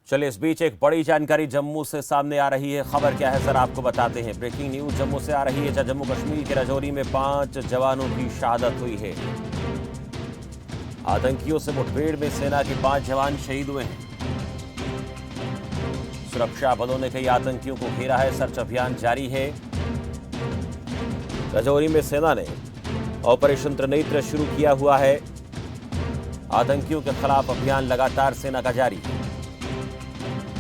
चलिए, इस बीच एक बड़ी जानकारी जम्मू से सामने आ रही है। खबर क्या है सर, आपको बताते हैं। ब्रेकिंग न्यूज जम्मू से आ रही है, जहां जम्मू कश्मीर के राजौरी में 5 जवानों की शहादत हुई है। आतंकियों से मुठभेड़ में सेना के 5 जवान शहीद हुए हैं। सुरक्षा बलों ने कई आतंकियों को घेरा है, सर्च अभियान जारी है। राजौरी में सेना ने ऑपरेशन त्रिनेत्र शुरू किया हुआ है। आतंकियों के खिलाफ अभियान लगातार सेना का जारी है।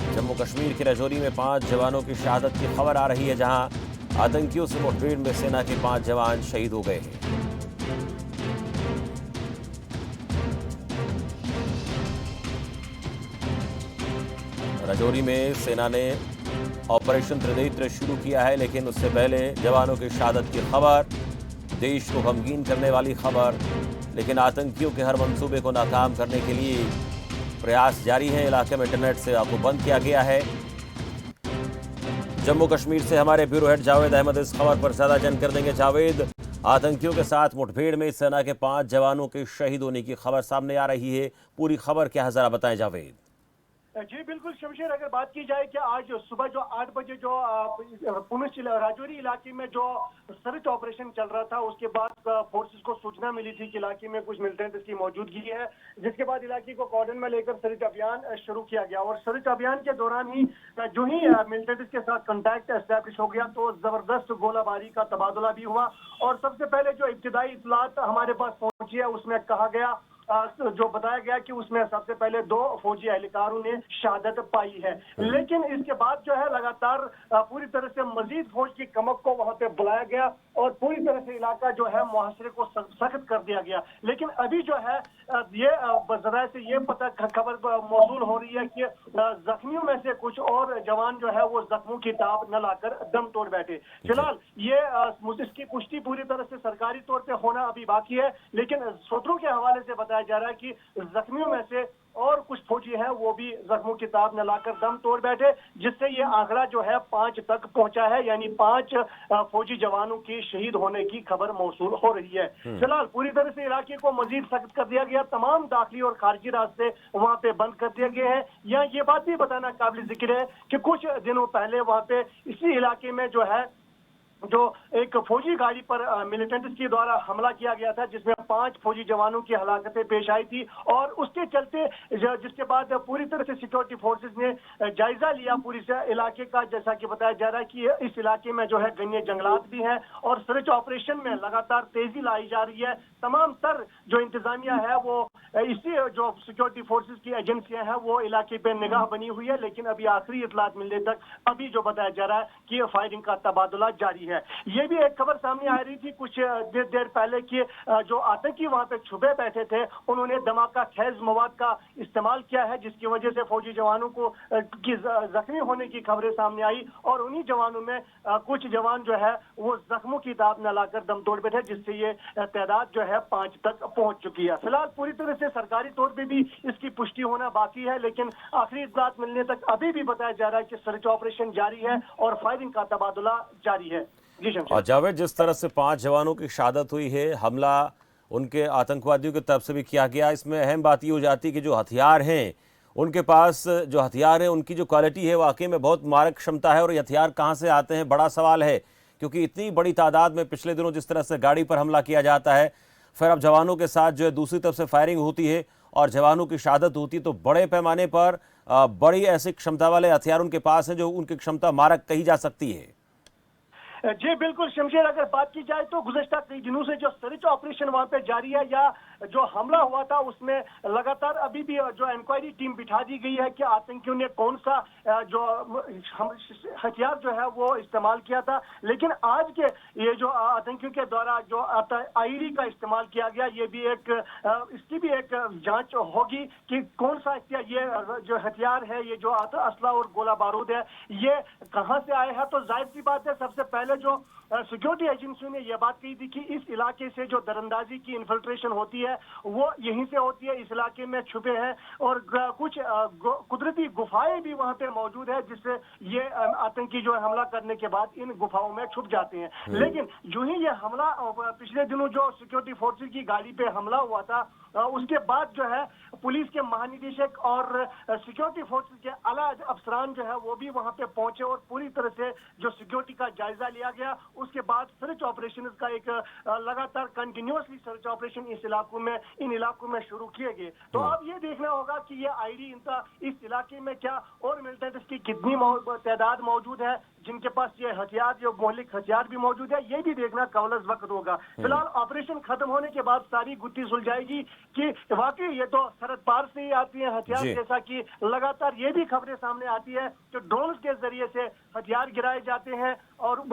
जम्मू कश्मीर के राजौरी में 5 जवानों की शहादत की खबर आ रही है, जहां आतंकियों से मुठभेड़ में सेना के 5 जवान शहीद हो गए हैं। राजौरी में सेना ने ऑपरेशन त्रिनेत्र शुरू किया है, लेकिन उससे पहले जवानों की शहादत की खबर, देश को गमगीन करने वाली खबर। लेकिन आतंकियों के हर मंसूबे को नाकाम करने के लिए प्रयास जारी है। इलाके में इंटरनेट सेवा को बंद किया गया है। जम्मू कश्मीर से हमारे ब्यूरो हेड जावेद अहमद इस खबर पर ज्यादा जानकारी देंगे। जावेद, आतंकियों के साथ मुठभेड़ में सेना के 5 जवानों के शहीद होने की खबर सामने आ रही है। पूरी खबर क्या है, जरा बताएं जावेद। जी बिल्कुल शमशेर, अगर बात की जाए कि आज सुबह जो 8 बजे जो पुंछ राजौरी इलाके में जो सर्च ऑपरेशन चल रहा था, उसके बाद फोर्सेस को सूचना मिली थी कि इलाके में कुछ मिलिटेंट्स की मौजूदगी है, जिसके बाद इलाके को कॉर्डन में लेकर सर्च अभियान शुरू किया गया। और सर्च अभियान के दौरान ही जो ही मिलिटेंट्स के साथ कांटेक्ट एस्टैब्लिश हो गया, तो जबरदस्त गोलाबारी का तबादला भी हुआ। और सबसे पहले जो इब्तिदाई इत्तलात हमारे पास पहुंची है, उसमें कहा गया, जो बताया गया कि उसमें सबसे पहले 2 फौजी एहलकारों ने शहादत पाई है। लेकिन इसके बाद जो है लगातार पूरी तरह से मजीद फौज की कमक को वहां पे बुलाया गया और पूरी तरह से इलाका जो है मुहासरे को सख्त कर दिया गया। लेकिन अभी जो है ये बज़राए से ये पता खबर मौसूल हो रही है कि जख्मियों में से कुछ और जवान जो है वो जख्मों की ताब न लाकर दम तोड़ बैठे। फिलहाल ये इसकी पुष्टि पूरी तरह से सरकारी तौर पे होना अभी बाकी है, लेकिन सूत्रों के हवाले से बताया जा रहा है कि जख्मियों में से और कुछ फौजी हैं वो भी जख्मों की ताब न लाकर दम तोड़ बैठे, जिससे ये आंकड़ा जो है 5 तक पहुंचा है। यानी 5 फौजी जवानों की शहीद होने की खबर मौसूल हो रही है। फिलहाल पूरी तरह से इलाके को मजीद सख्त कर दिया गया, तमाम दाखिली और खारजी रास्ते वहां पे बंद कर दिए गए हैं। यहाँ ये बात भी बताना काबिल जिक्र है कि कुछ दिनों पहले वहां पे इसी इलाके में जो है जो एक फौजी गाड़ी पर मिलिटेंट्स के द्वारा हमला किया गया था, जिसमें 5 फौजी जवानों की हलाकतें पेश आई थी। और उसके चलते जिसके बाद पूरी तरह से सिक्योरिटी फोर्सेस ने जायजा लिया पूरी इलाके का। जैसा कि बताया जा रहा है कि इस इलाके में जो है घने जंगलात भी हैं और सर्च ऑपरेशन में लगातार तेजी लाई जा रही है। तमाम तर जो इंतजामिया है वो इसी जो सिक्योरिटी फोर्सेस की एजेंसियां हैं वो इलाके पे निगाह बनी हुई है। लेकिन अभी आखिरी इतलात मिलने तक अभी जो बताया जा रहा है कि फायरिंग का तबादला जारी है। ये भी एक खबर सामने आ रही थी कुछ देर पहले कि जो आतंकी वहां पे छुपे बैठे थे, उन्होंने धमाका खेज मवाद का इस्तेमाल किया है, जिसकी वजह से फौजी जवानों को की जख्मी होने की खबरें सामने आई। और उन्हीं जवानों में कुछ जवान जो है वो जख्मों की दाब न लाकर दम तोड़ बैठे, जिससे ये तादाद जो है 5 तक पहुंच चुकी है। फिलहाल पूरी तरह से सरकारी तौर पे भी इसकी पुष्टि होना बाकी है, लेकिन आखिरी इत्तलात मिलने तक अभी भी बताया जा रहा है कि सर्च ऑपरेशन जारी है और फायरिंग का तबादला जारी है। और जावेद, जिस तरह से 5 जवानों की शहादत हुई है, हमला उनके आतंकवादियों की तरफ से भी किया गया, इसमें अहम बात ये हो जाती है कि जो हथियार हैं उनके पास, जो हथियार है उनकी जो क्वालिटी है वाकई में बहुत मारक क्षमता है। और ये हथियार कहाँ से आते हैं, बड़ा सवाल है, क्योंकि इतनी बड़ी तादाद में पिछले दिनों जिस तरह से गाड़ी पर हमला किया जाता है, फिर अब जवानों के साथ जो है दूसरी तरफ से फायरिंग होती है और जवानों की शहादत होती है, तो बड़े पैमाने पर बड़ी ऐसी क्षमता वाले हथियार उनके पास हैं जो उनकी क्षमता मारक कही जा सकती है। जी बिल्कुल शमशेर, अगर बात की जाए तो गुज़श्ता कई दिनों से जो सर्च ऑपरेशन वहां पे जारी है, या जो हमला हुआ था उसमें लगातार अभी भी जो इंक्वायरी टीम बिठा दी गई है कि आतंकियों ने कौन सा जो हथियार जो है वो इस्तेमाल किया था। लेकिन आज के ये जो आतंकियों के द्वारा जो आईडी का इस्तेमाल किया गया, ये भी एक इसकी भी एक जांच होगी कि कौन सा ये जो हथियार है, ये जो असला और गोला बारूद है, ये कहां से आए हैं। तो जाहिर सी बात है, सबसे पहले जो सिक्योरिटी एजेंसियों ने यह बात कही थी कि इस इलाके से जो दरअंदाजी की इन्फिल्ट्रेशन होती है वो यहीं से होती है, इस इलाके में छुपे हैं और कुछ कुदरती गुफाएं भी वहां पे मौजूद है, जिससे ये आतंकी जो है हमला करने के बाद इन गुफाओं में छुप जाते हैं। लेकिन जो ही ये हमला पिछले दिनों जो सिक्योरिटी फोर्सेस की गाड़ी पे हमला हुआ था, उसके बाद जो है पुलिस के महानिदेशक और सिक्योरिटी फोर्सेस के आला अफसरान जो है वो भी वहां पे पहुंचे और पूरी तरह से जो सिक्योरिटी का जायजा लिया गया। उसके बाद सर्च ऑपरेशन का एक लगातार कंटिन्यूअसली सर्च ऑपरेशन इन इलाकों में शुरू किए गए। तो अब ये देखना होगा कि ये आईडी इनका इस इलाके में क्या और मिलिटेंट्स की कितनी तादाद मौजूद है, जिनके पास ये हथियार, जो मौलिक हथियार भी मौजूद है, ये भी देखना कवलस वक्त होगा। फिलहाल ऑपरेशन खत्म होने के बाद सारी गुत्थी सुलझाएगी कि वाकई ये तो सरहद पार से ही आती है हथियार, जैसा कि लगातार ये भी खबरें सामने आती है कि ड्रोन के जरिए से हथियार गिराए जाते हैं और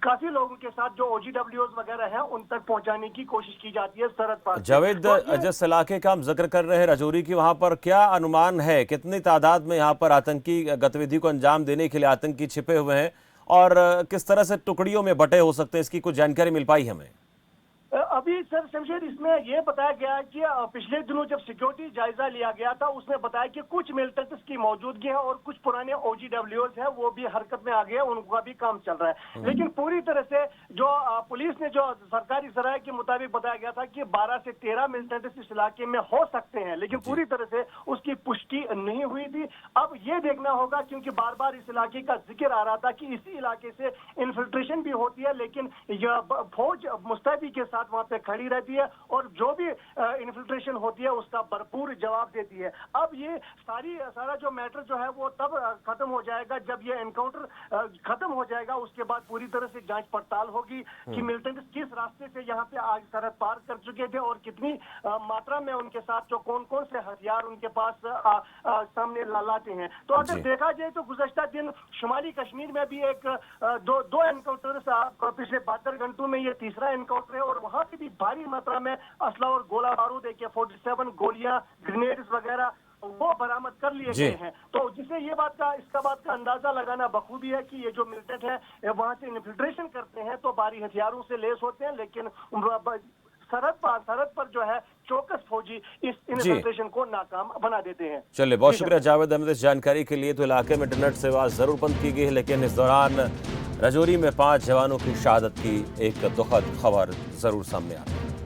काफी लोगों के साथ जो OGWs वगैरह हैं उन तक पहुंचाने की कोशिश की जाती है सरहद पार। जावेद, जिस इलाके का हम जिक्र कर रहे हैं राजौरी की, वहां पर क्या अनुमान है कितनी तादाद में यहाँ पर आतंकी गतिविधि को अंजाम देने के लिए आतंकी छिपे हुए हैं और किस तरह से टुकड़ियों में बटे हो सकते हैं, इसकी कुछ जानकारी मिल पाई हमें? अभी सर शमशेर, इसमें यह बताया गया है कि पिछले दिनों जब सिक्योरिटी जायजा लिया गया था उसमें बताया कि कुछ मिलिटेंट्स की मौजूदगी है और कुछ पुराने OGWs हैं वो भी हरकत में आ गए, उनका भी काम चल रहा है। लेकिन पूरी तरह से जो पुलिस ने जो सरकारी सराय के मुताबिक बताया गया था कि 12 से 13 मिलिटेंट्स इस इलाके में हो सकते हैं, लेकिन पूरी तरह से उसकी पुष्टि नहीं हुई थी। अब ये देखना होगा, क्योंकि बार बार इस इलाके का जिक्र आ रहा था कि इसी इलाके से इन्फिल्ट्रेशन भी होती है, लेकिन यह फौज मुस्तैदी के साथ वहां पे खड़ी रहती है और जो भी इन्फिल्ट्रेशन होती है उसका भरपूर जवाब देती है। अब ये सारा जो मैटर जो है वो तब खत्म हो जाएगा जब ये एनकाउंटर खत्म हो जाएगा। उसके बाद पूरी तरह से जांच पड़ताल होगी कि मिलिटेंट्स किस रास्ते से यहाँ पे आज सरहद पार कर चुके थे और कितनी मात्रा में उनके साथ जो कौन कौन से हथियार उनके पास सामने लाते हैं। तो अगर देखा जाए तो गुज़श्ता दिन शुमाली कश्मीर में भी एक दो एनकाउंटर्स पिछले 72 घंटों में ये तीसरा एनकाउंटर है और वहां से भी भारी मात्रा में असला और गोला बारूद, AK-47 गोलियां, ग्रेनेड्स वगैरह वो बरामद कर लिए गए हैं। तो जिससे इसका बात का अंदाजा लगाना बखूबी है कि ये जो मिलिटेंट है वहां से इन्फिल्ट्रेशन करते हैं तो भारी हथियारों से लेस होते हैं, लेकिन सरहद पर जो है चौकस फौजी इस इन्फिल्ट्रेशन को नाकाम बना देते हैं। चलिए, बहुत शुक्रिया जावेद अहमद इस जानकारी के लिए। तो इलाके में इंटरनेट सेवा जरूर बंद की गई है, लेकिन इस दौरान राजौरी में 5 जवानों की शहादत की एक दुखद खबर जरूर सामने आ रही है।